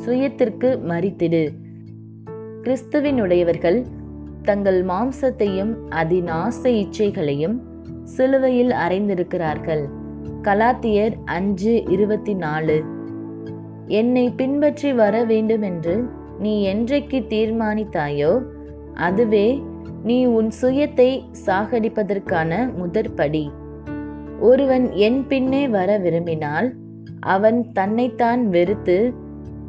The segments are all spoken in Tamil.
சுயத்திற்கு மரித்திடு. கிறிஸ்துவினுடையவர்கள் தங்கள் மாம்சத்தையும் அதன் ஆசை இச்சைகளையும் சிலுவையில் அறைந்திருக்கிறார்கள். கலாத்தியர் 5:24. என்னை பின்பற்றி வர வேண்டுமென்று நீ என்றைக்கு தீர்மானித்தாயோ அதுவே நீ உன் சுயத்தை சாகடிப்பதற்கான முதற்படி. ஒருவன் என் பின்னே வர விரும்பினால் அவன் தன்னைத்தான் வெறுத்து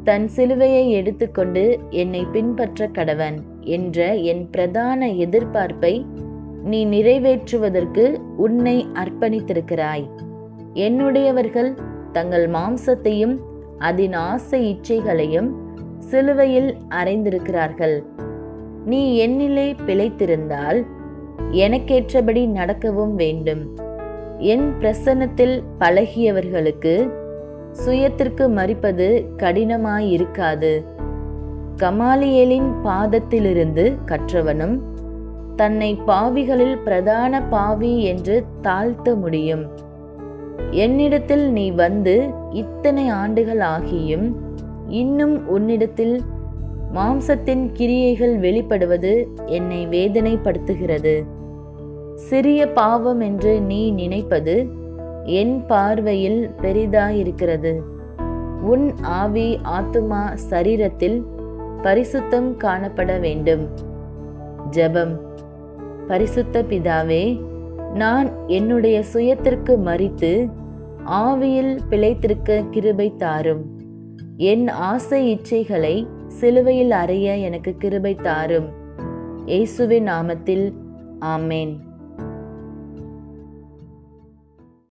தன் சிலுவையை எடுத்துக்கொண்டு என்னை பின்பற்ற கடவன் என்ற என் பிரதான எதிர்பார்ப்பை நீ நிறைவேற்றுவதற்கு உன்னை அர்ப்பணித்திருக்கிறாய். என்னுடையவர்கள் தங்கள் மாம்சத்தையும் அதன் ஆசை இச்சைகளையும் சிலுவையில் அறைந்திருக்கிறார்கள். நீ என்னிலே பிழைத்திருந்தால் எனக்கேற்றபடி நடக்கவும் வேண்டும். என் பிரசன்னத்தில் பழகியவர்களுக்கு சுயத்திற்கு மரிப்பது கடினமாயிருக்காது. கமாலியேலின் பாதத்திலிருந்து கற்றவனும் தன்னை பாவிகளில் பிரதான பாவி என்று தாழ்த்த முடியும். என்னிடத்தில் நீ வந்து இத்தனை ஆண்டுகள் ஆகியும் இன்னும் உன்னிடத்தில் மாம்சத்தின் கிரியைகள் வெளிப்படுவது என்னை வேதனைப்படுத்துகிறது. சிறிய பாவம் என்று நீ நினைப்பது என் பார்வையில் பெரிதாயிருக்கிறது. உன் ஆவி ஆத்துமா சரீரத்தில் பரிசுத்தம் காணப்பட வேண்டும். ஜெபம். பரிசுத்த பிதாவே, நான் என்னுடைய சுயத்திற்கு மரித்து ஆவியில் பிழைத்திருக்க கிருபை தாரும். என் ஆசை இச்சைகளை சிலுவையில் அறைய எனக்கு கிருபை தாரும். இயேசுவின் நாமத்தில் ஆமேன்.